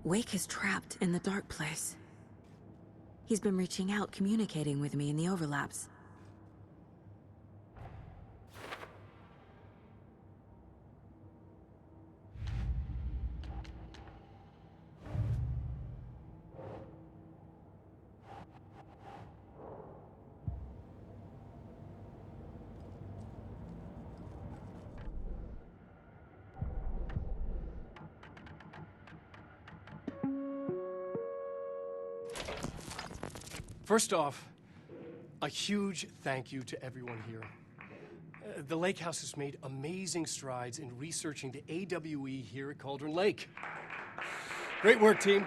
Wake is trapped in the dark place. He's been reaching out, communicating with me in the overlaps. First off, a huge thank you to everyone here. The Lake House has made amazing strides in researching the AWE here at Cauldron Lake. Great work, team.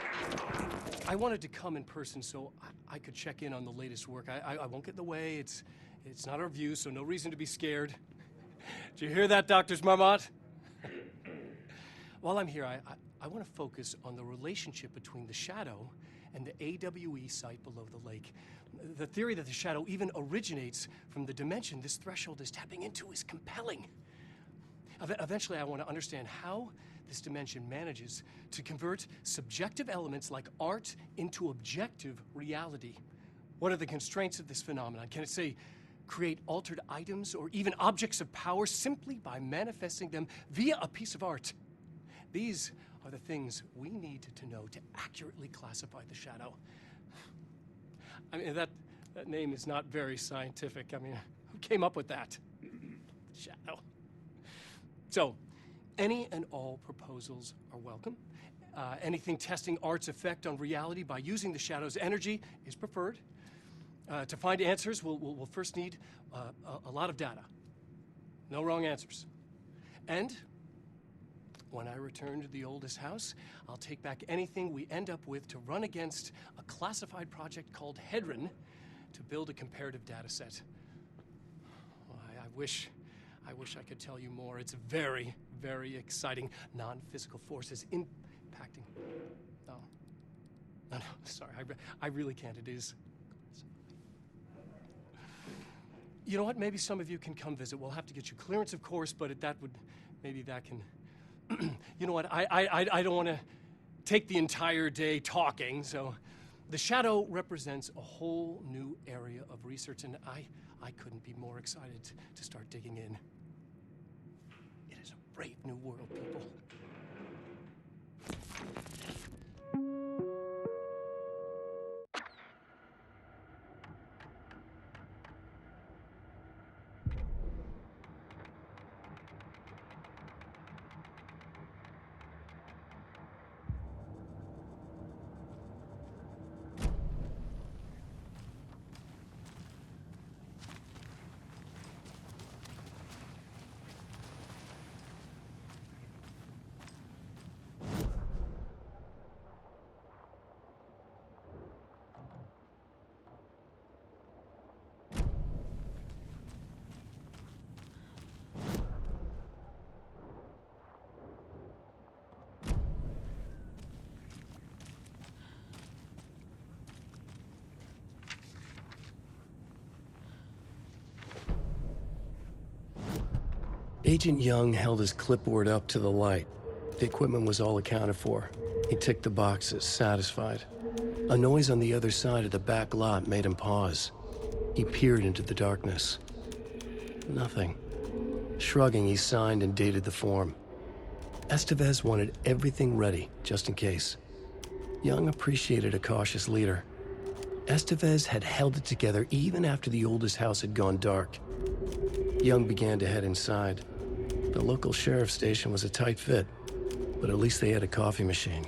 I wanted to come in person so I could check in on the latest work. I won't get in the way. It's not our view, so no reason to be scared. Did you hear that, Doctors Marmot? While I'm here, I want to focus on the relationship between the shadow and the AWE site below the lake. The theory that the shadow even originates from the dimension this threshold is tapping into is compelling. Eventually, I want to understand how this dimension manages to convert subjective elements like art into objective reality. What are the constraints of this phenomenon? Can it, say, create altered items or even objects of power simply by manifesting them via a piece of art? These are the things we need to know to accurately classify the shadow. I mean, that name is not very scientific. I mean, who came up with that? Shadow. So, any and all proposals are welcome. Anything testing art's effect on reality by using the shadow's energy is preferred. To find answers, we'll first need a lot of data. No wrong answers. And when I return to the oldest house, I'll take back anything we end up with to run against a classified project called Hedron to build a comparative data set. Well, I wish I could tell you more. It's very, very exciting. Non-physical forces impacting. No, sorry, I really can't. It is. You know what? Maybe some of you can come visit. We'll have to get you clearance, of course, but maybe that can. You know what, I don't want to take the entire day talking, so the shadow represents a whole new area of research, and I couldn't be more excited to start digging in. It is a brave new world, people. Agent Young held his clipboard up to the light. The equipment was all accounted for. He ticked the boxes, satisfied. A noise on the other side of the back lot made him pause. He peered into the darkness. Nothing. Shrugging, he signed and dated the form. Estevez wanted everything ready, just in case. Young appreciated a cautious leader. Estevez had held it together even after the oldest house had gone dark. Young began to head inside. The local sheriff's station was a tight fit, but at least they had a coffee machine.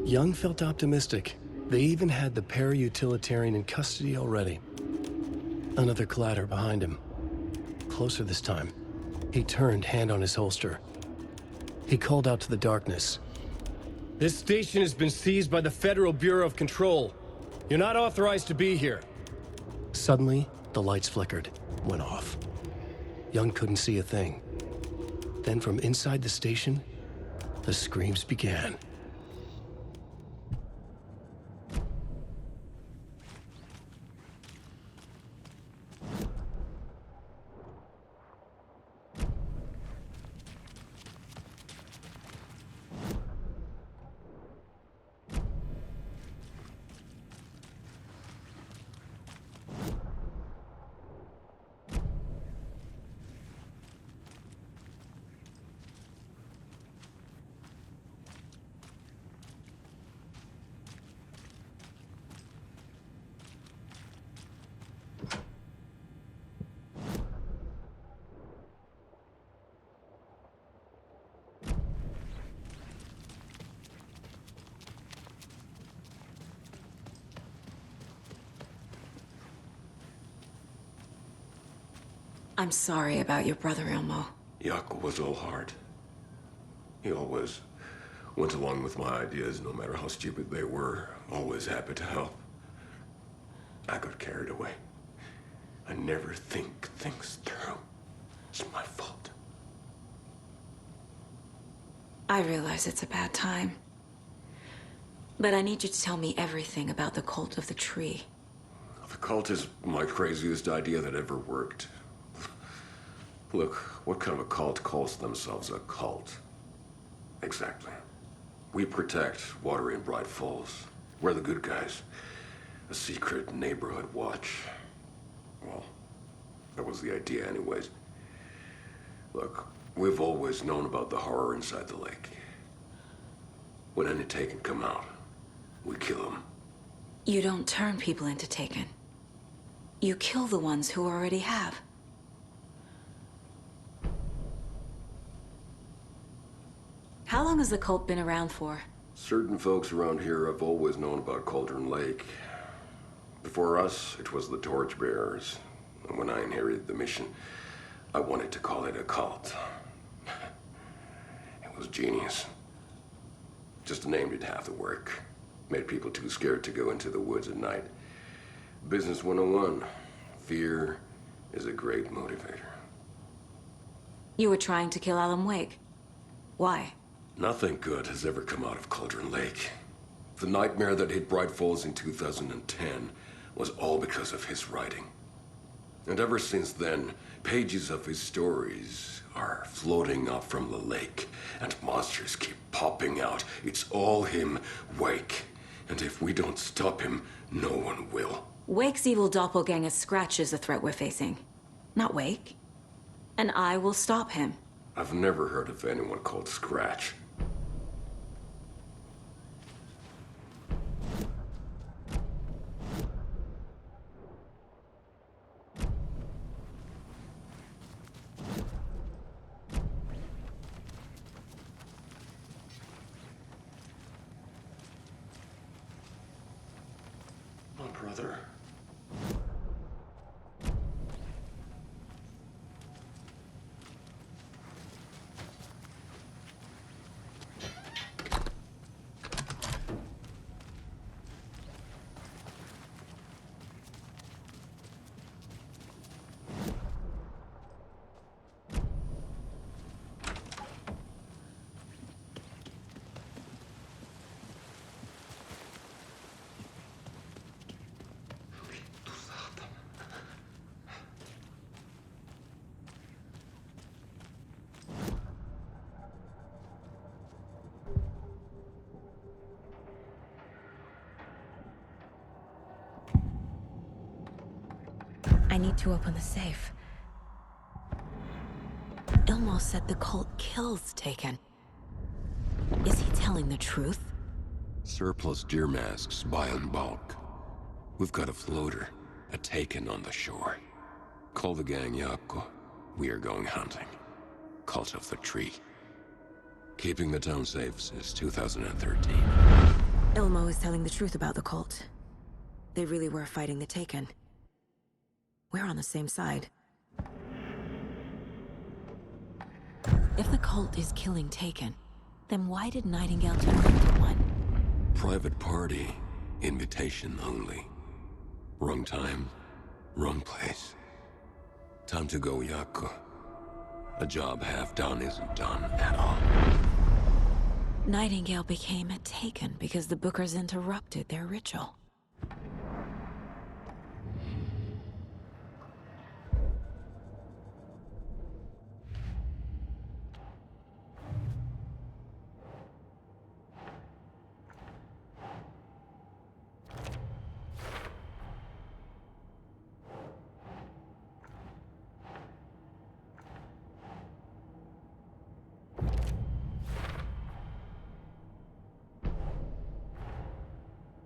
Young felt optimistic. They even had the para-utilitarian in custody already. Another clatter behind him. Closer this time. He turned, hand on his holster. He called out to the darkness. "This station has been seized by the Federal Bureau of Control. You're not authorized to be here." Suddenly, the lights flickered, went off. Young couldn't see a thing. Then from inside the station, the screams began. I'm sorry about your brother, Ilmo. Jaakko was all heart. He always went along with my ideas, no matter how stupid they were. Always happy to help. I got carried away. I never think things through. It's my fault. I realize it's a bad time. But I need you to tell me everything about the cult of the tree. The cult is my craziest idea that ever worked. Look, what kind of a cult calls themselves a cult? Exactly. We protect water in Bright Falls. We're the good guys. A secret neighborhood watch. Well, that was the idea anyways. Look, we've always known about the horror inside the lake. When any Taken come out, we kill them. You don't turn people into Taken. You kill the ones who already have. How long has the cult been around for? Certain folks around here have always known about Cauldron Lake. Before us, it was the Torchbearers. And when I inherited the mission, I wanted to call it a cult. It was genius. Just a name did half the work. Made people too scared to go into the woods at night. Business 101. Fear is a great motivator. You were trying to kill Alan Wake. Why? Nothing good has ever come out of Cauldron Lake. The nightmare that hit Bright Falls in 2010 was all because of his writing. And ever since then, pages of his stories are floating up from the lake, and monsters keep popping out. It's all him, Wake. And if we don't stop him, no one will. Wake's evil doppelganger Scratch is the threat we're facing, not Wake. And I will stop him. I've never heard of anyone called Scratch. My brother. I need to open the safe. Ilmo said the cult kills Taken. Is he telling the truth? Surplus deer masks buy in bulk. We've got a floater, a Taken on the shore. Call the gang Jaakko. We are going hunting. Cult of the Tree. Keeping the town safe since 2013. Ilmo is telling the truth about the cult. They really were fighting the Taken. We're on the same side. If the cult is killing Taken, then why did Nightingale turn into one? Private party. Invitation only. Wrong time, wrong place. Time to go, Jaakko. A job half done isn't done at all. Nightingale became a Taken because the Bookers interrupted their ritual.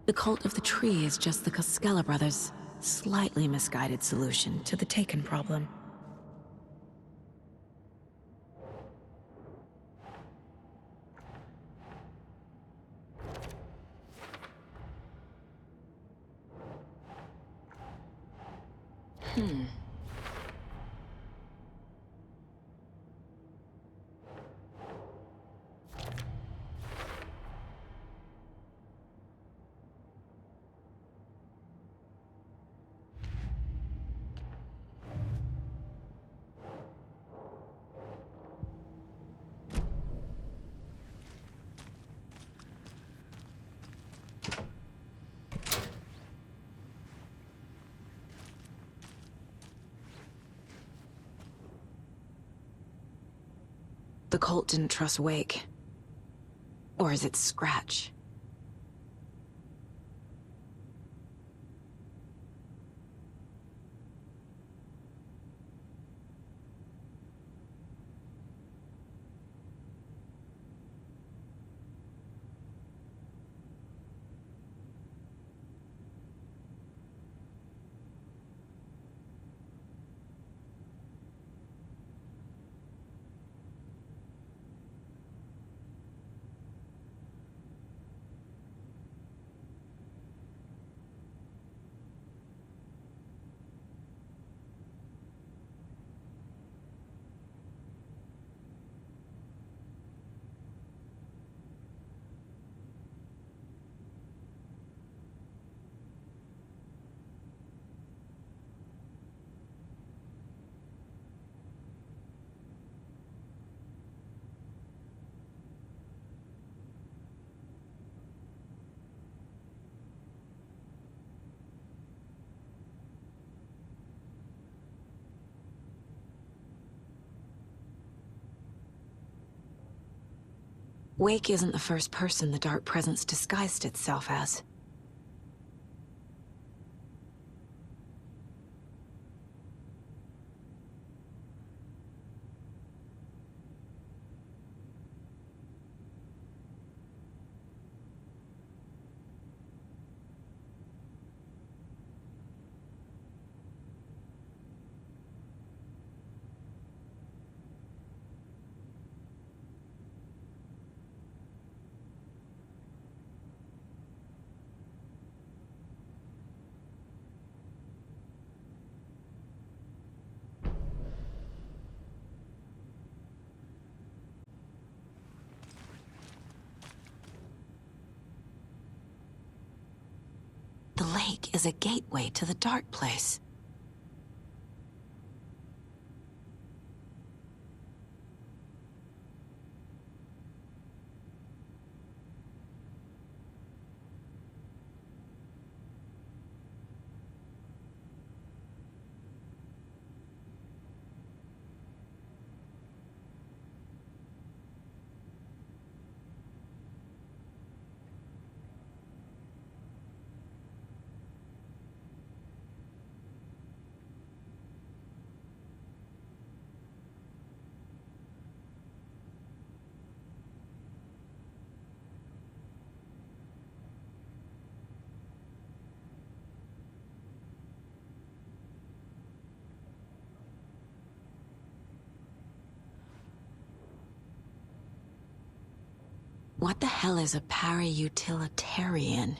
The cult of the tree is just the Koskela brothers' slightly misguided solution to the Taken problem. the cult didn't trust Wake. Or is it Scratch? Wake isn't the first person the Dark Presence disguised itself as. The lake is a gateway to the dark place. What the hell is a para-utilitarian?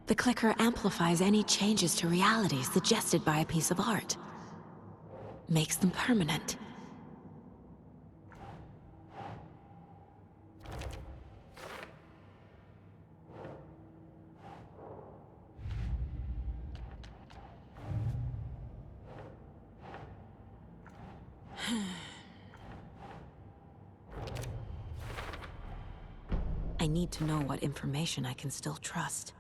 The clicker amplifies any changes to reality suggested by a piece of art. Makes them permanent. I need to know what information I can still trust.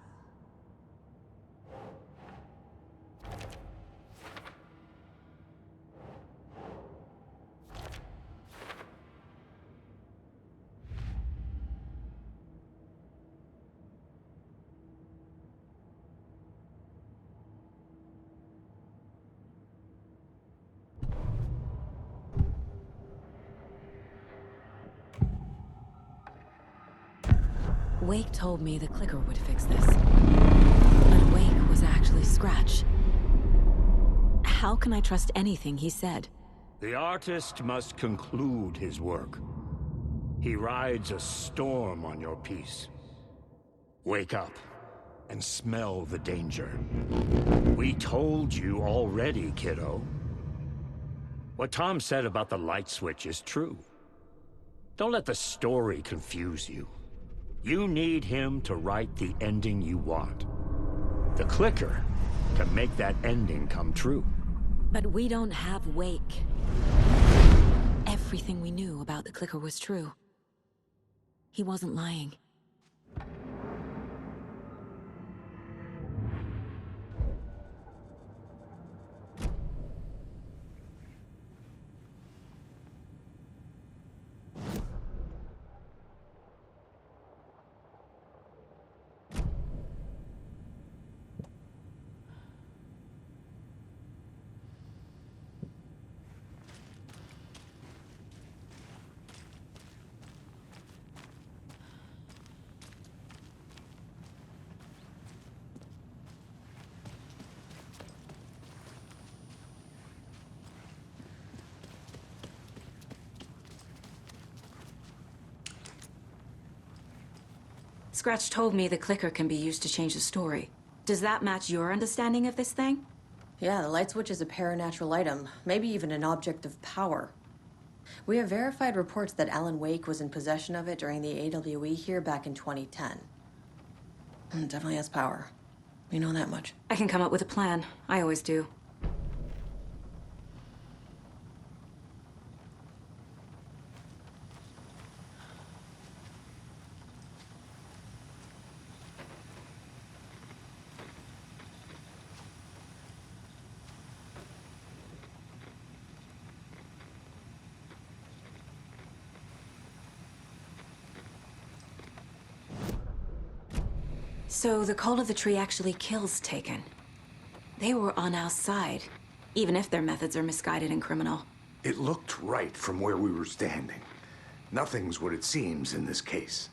Wake told me the clicker would fix this. But Wake was actually Scratch. How can I trust anything he said? The artist must conclude his work. He rides a storm on your piece. Wake up and smell the danger. We told you already, kiddo. What Tom said about the light switch is true. Don't let the story confuse you. You need him to write the ending you want. The clicker can make that ending come true. But we don't have Wake. Everything we knew about the clicker was true. He wasn't lying. Scratch told me the clicker can be used to change the story. Does that match your understanding of this thing? Yeah, the light switch is a paranatural item, maybe even an object of power. We have verified reports that Alan Wake was in possession of it during the AWE here back in 2010. It definitely has power. We know that much. I can come up with a plan. I always do. So the Cult of the Tree actually kills Taken. They were on our side, even if their methods are misguided and criminal. It looked right from where we were standing. Nothing's what it seems in this case.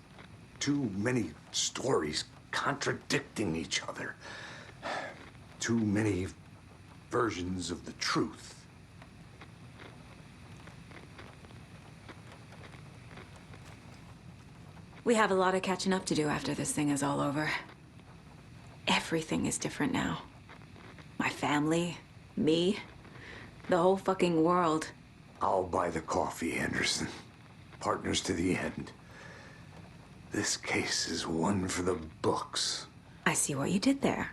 Too many stories contradicting each other. Too many versions of the truth. We have a lot of catching up to do after this thing is all over. Everything is different now. My family, me, the whole fucking world. I'll buy the coffee, Anderson. Partners to the end. This case is one for the books. I see what you did there.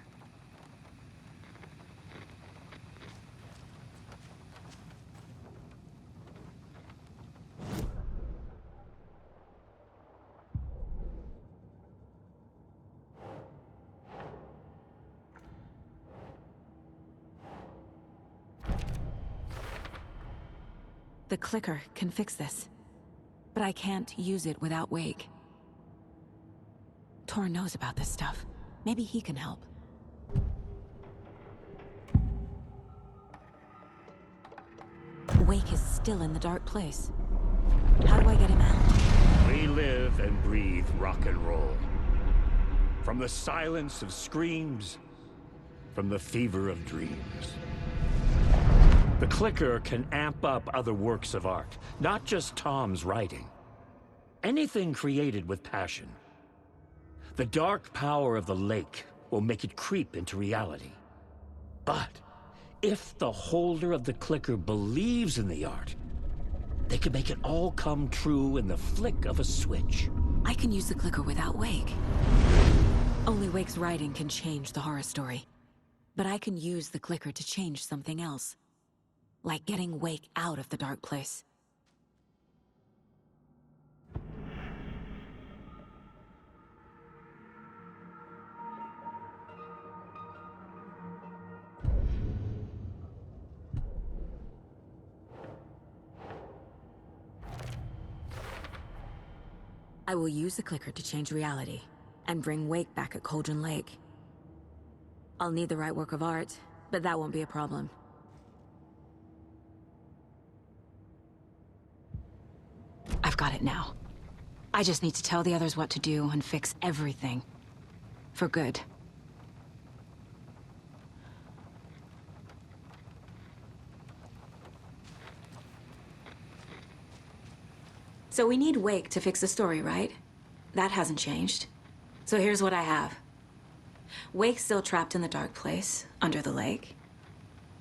The clicker can fix this, but I can't use it without Wake. Tor knows about this stuff. Maybe he can help. Wake is still in the dark place. How do I get him out? We live and breathe rock and roll. From the silence of screams, from the fever of dreams. The clicker can amp up other works of art, not just Tom's writing. Anything created with passion. The dark power of the lake will make it creep into reality. But if the holder of the clicker believes in the art, they can make it all come true in the flick of a switch. I can use the clicker without Wake. Only Wake's writing can change the horror story. But I can use the clicker to change something else. Like getting Wake out of the dark place. I will use the clicker to change reality, and bring Wake back at Cauldron Lake. I'll need the right work of art, but that won't be a problem. I've got it now. I just need to tell the others what to do and fix everything. For good. So we need Wake to fix the story, right? That hasn't changed. So here's what I have. Wake's still trapped in the dark place, under the lake.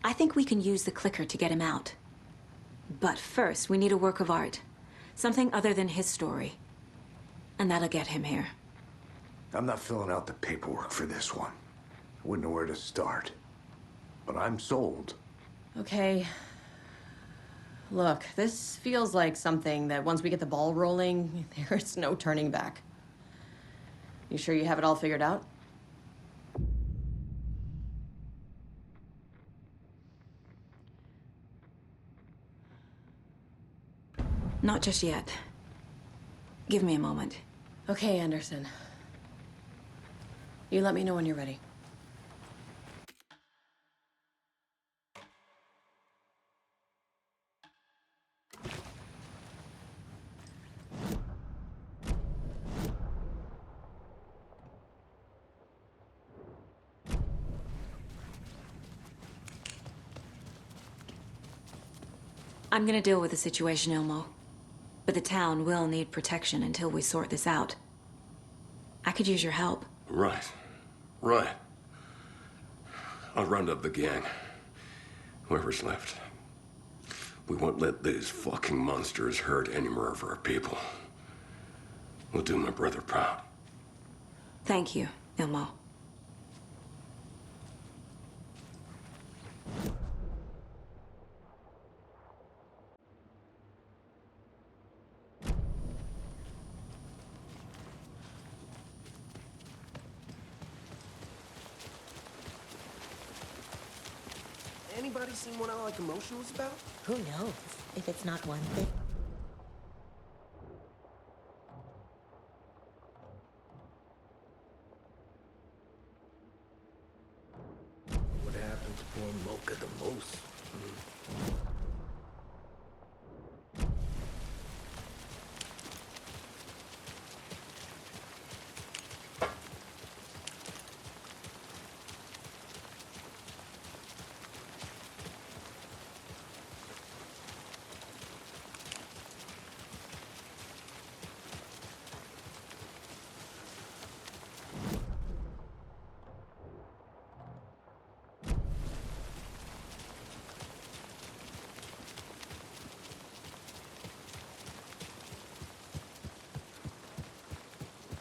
I think we can use the clicker to get him out. But first, we need a work of art. Something other than his story. And that'll get him here. I'm not filling out the paperwork for this one. I wouldn't know where to start. But I'm sold. Okay. Look, this feels like something that once we get the ball rolling, there's no turning back. You sure you have it all figured out? Not just yet. Give me a moment. Okay, Anderson. You let me know when you're ready. I'm gonna deal with the situation, Ilmo. But the town will need protection until we sort this out. I could use your help. Right. Right. I'll round up the gang. Whoever's left. We won't let these fucking monsters hurt any more of our people. We'll do my brother proud. Thank you, Ilmo. Anybody seen what All Like Emotion was about? Who knows if it's not one thing? What happened to poor Mocha the most?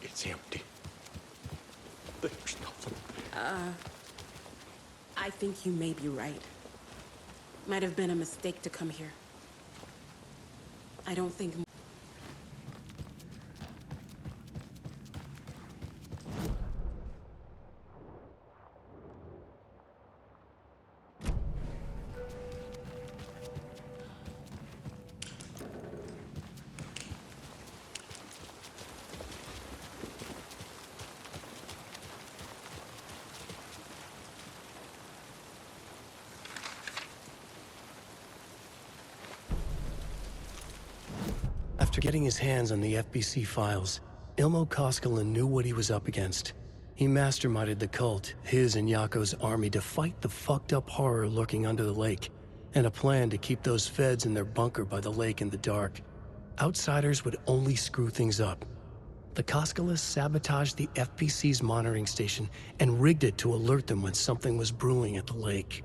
It's empty. There's nothing. I think you may be right. Might have been a mistake to come here. I don't think... After getting his hands on the FBC files, Ilmo Koskinen knew what he was up against. He masterminded the cult, his and Yako's army, to fight the fucked up horror lurking under the lake, and a plan to keep those feds in their bunker by the lake in the dark. Outsiders would only screw things up. The Koskinen sabotaged the FBC's monitoring station and rigged it to alert them when something was brewing at the lake.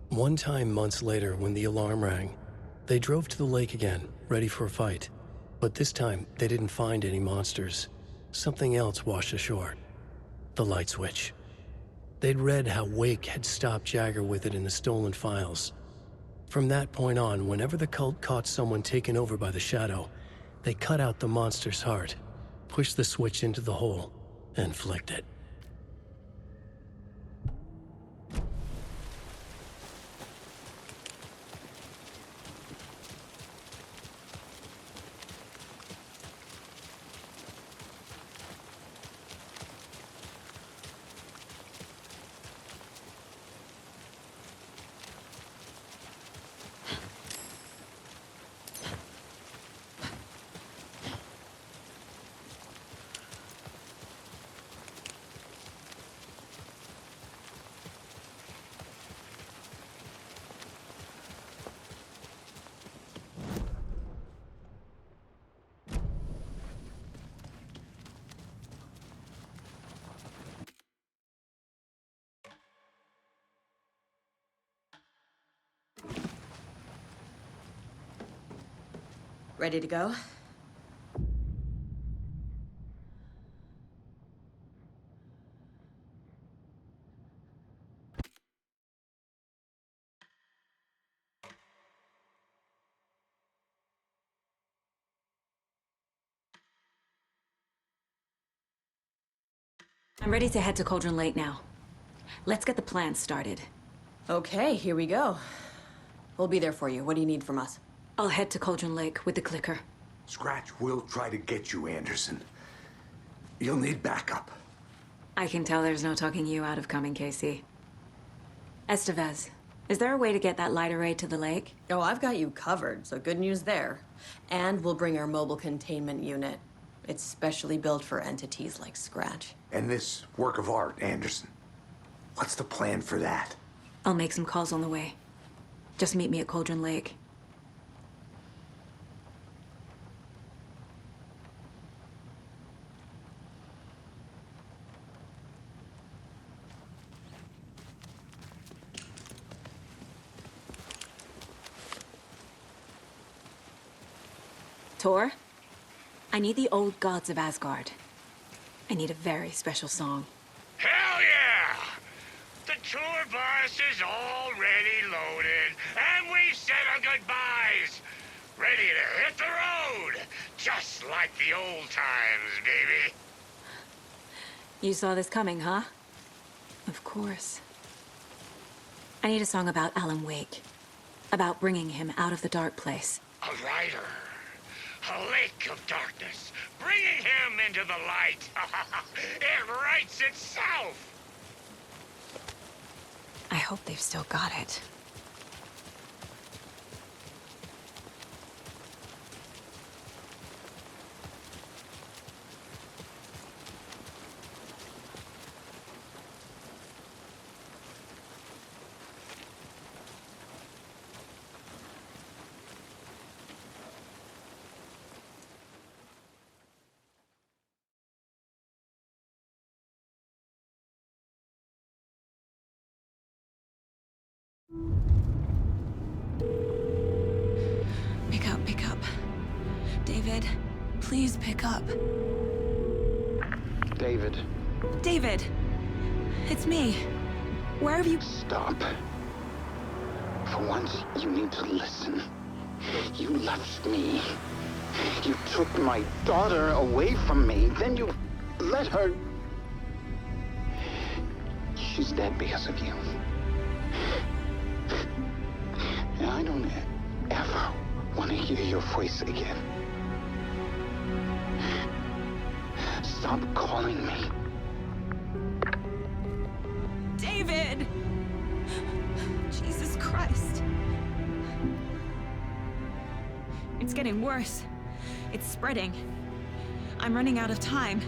One time months later, when the alarm rang, they drove to the lake again, ready for a fight. But this time, they didn't find any monsters. Something else washed ashore. The light switch. They'd read how Wake had stopped Jagger with it in the stolen files. From that point on, whenever the cult caught someone taken over by the Shadow, they cut out the monster's heart, pushed the switch into the hole, and flicked it. Ready to go? I'm ready to head to Cauldron Lake now. Let's get the plan started. Okay, here we go. We'll be there for you. What do you need from us? I'll head to Cauldron Lake with the clicker. Scratch will try to get you, Anderson. You'll need backup. I can tell there's no talking you out of coming, Casey. Estevez, is there a way to get that light array to the lake? Oh, I've got you covered, so good news there. And we'll bring our mobile containment unit. It's specially built for entities like Scratch. And this work of art, Anderson. What's the plan for that? I'll make some calls on the way. Just meet me at Cauldron Lake. Tor, I need the old gods of Asgard. I need a very special song. Hell yeah! The tour bus is already loaded, and we've said our goodbyes. Ready to hit the road, just like the old times, baby. You saw this coming, huh? Of course. I need a song about Alan Wake. About bringing him out of the dark place. A rider. A lake of darkness, bringing him into the light. It writes itself. I hope they've still got it. Pick up. David, please pick up. David. David! It's me. Where have you... Stop. For once, you need to listen. You left me. You took my daughter away from me. Then you let her... She's dead because of you. And I don't ever want to hear your voice again. Stop calling me. David! Jesus Christ. It's getting worse. It's spreading. I'm running out of time.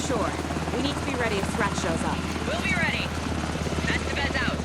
Sure. We need to be ready if Threat shows up. We'll be ready. That's the best out.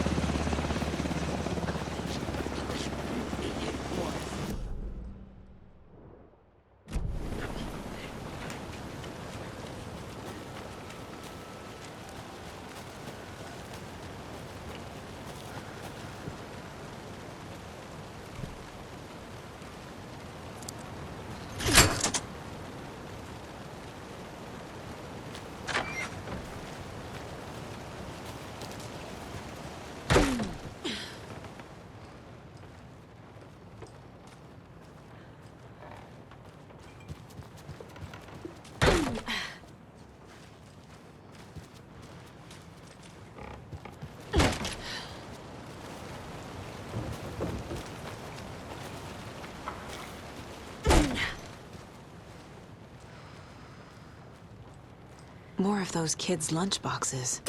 More of those kids' lunchboxes.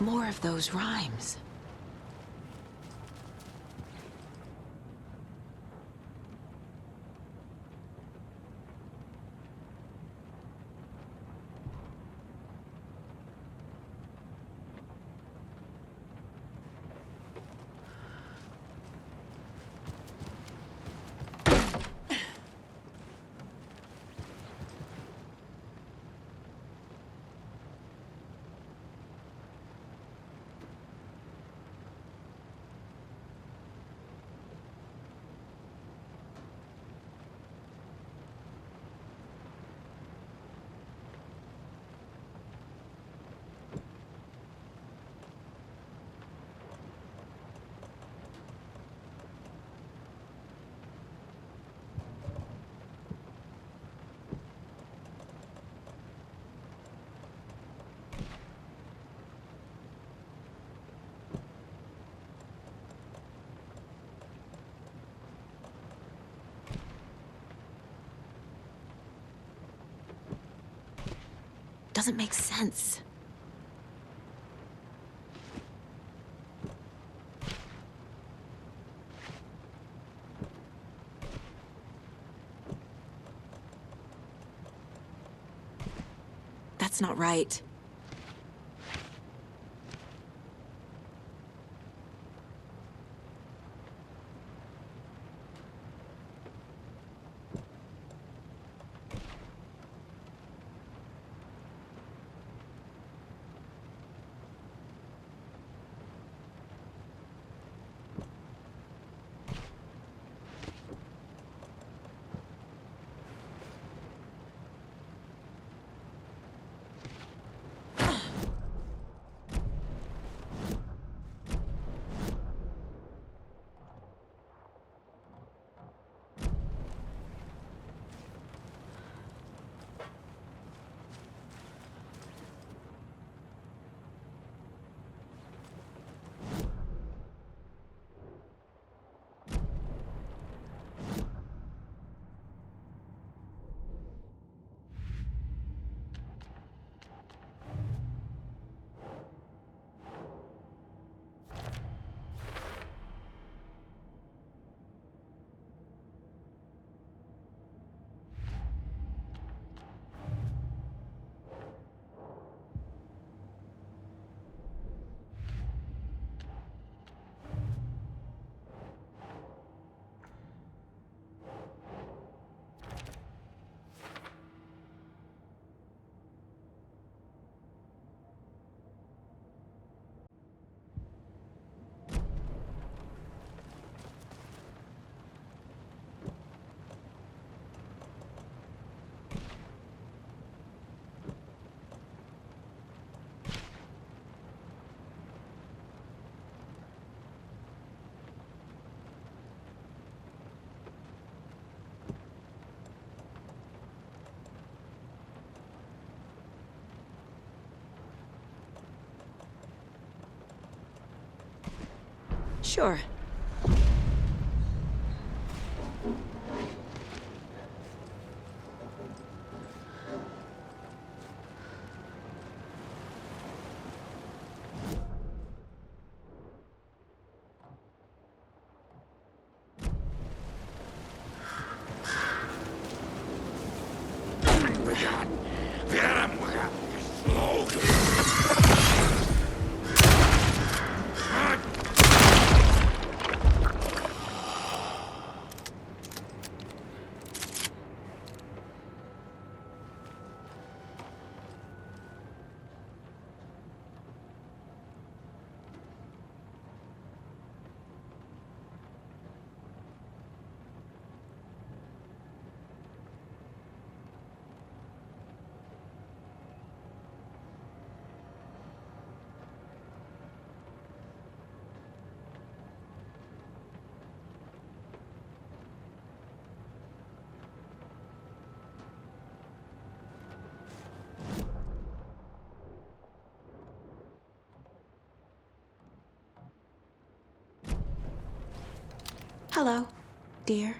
More of those rhymes. Doesn't make sense. That's not right. Sure. Hello, dear.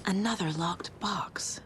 Another locked box.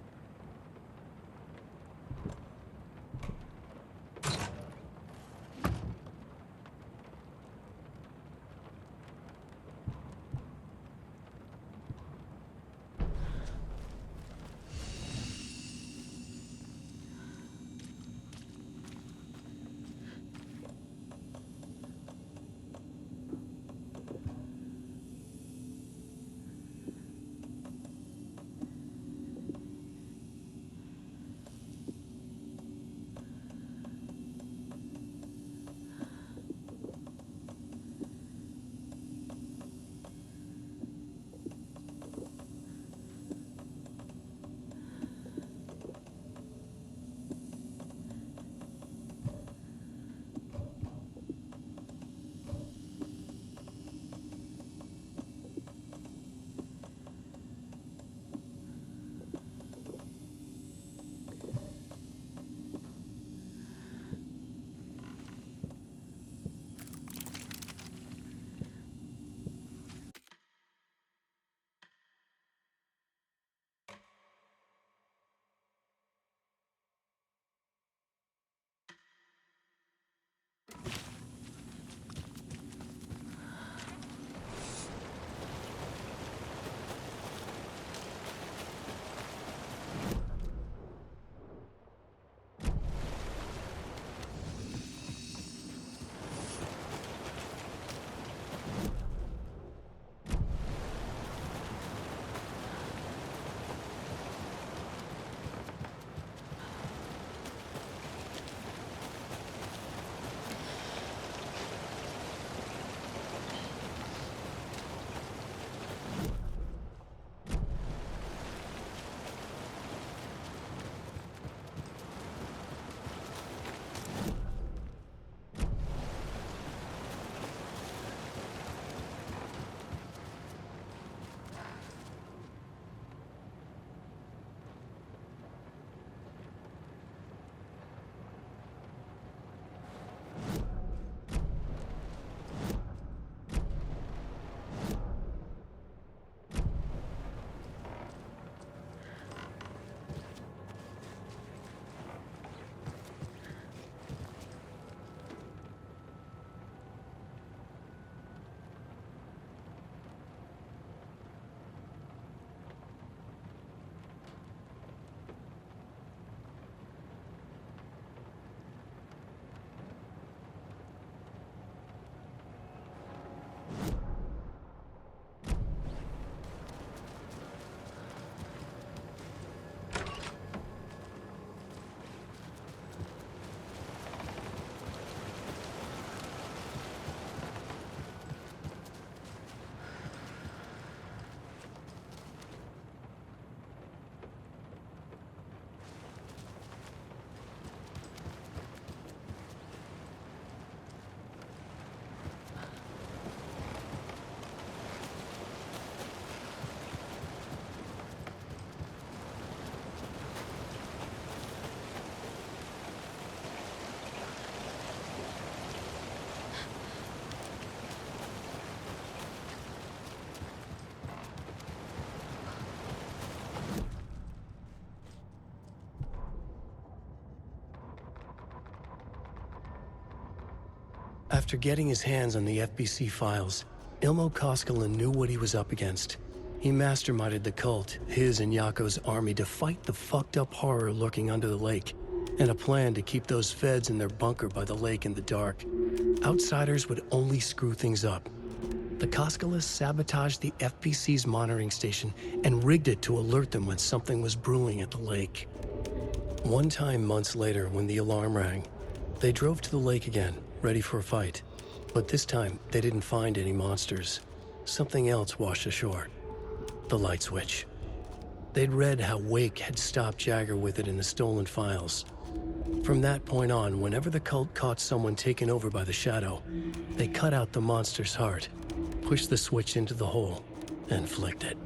After getting his hands on the FBC files, Ilmo Koskinen knew what he was up against. He masterminded the cult, his and Yako's army, to fight the fucked up horror lurking under the lake, and a plan to keep those feds in their bunker by the lake in the dark. Outsiders would only screw things up. The Koskinen sabotaged the FBC's monitoring station and rigged it to alert them when something was brewing at the lake. One time months later, when the alarm rang, they drove to the lake again, ready for a fight. But this time, they didn't find any monsters. Something else washed ashore. The light switch. They'd read how Wake had stopped Jagger with it in the stolen files. From that point on, whenever the cult caught someone taken over by the Shadow, they cut out the monster's heart, pushed the switch into the hole, and flicked it.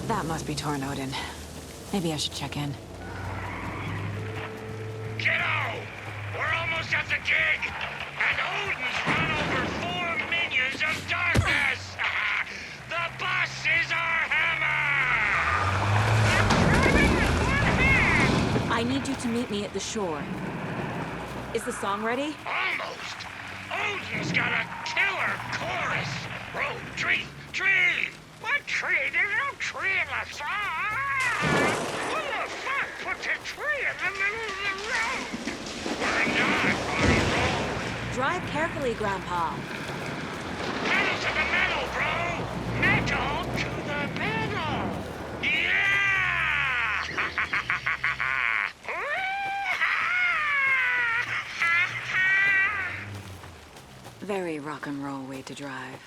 That must be Tornodin. Maybe I should check in. Kiddo! We're almost at the gig! And Odin's run over 4 minions of darkness! The bus is our hammer! I need you to meet me at the shore. Is the song ready? Almost! Odin's got a killer chorus! Road, tree, tree! What tree? There's no tree in the song! Who the fuck puts a tree in the middle of the road? We're not on a road! Drive carefully, Grandpa. Pedal to the metal, bro! Metal to the metal! Yeah! Very rock and roll way to drive.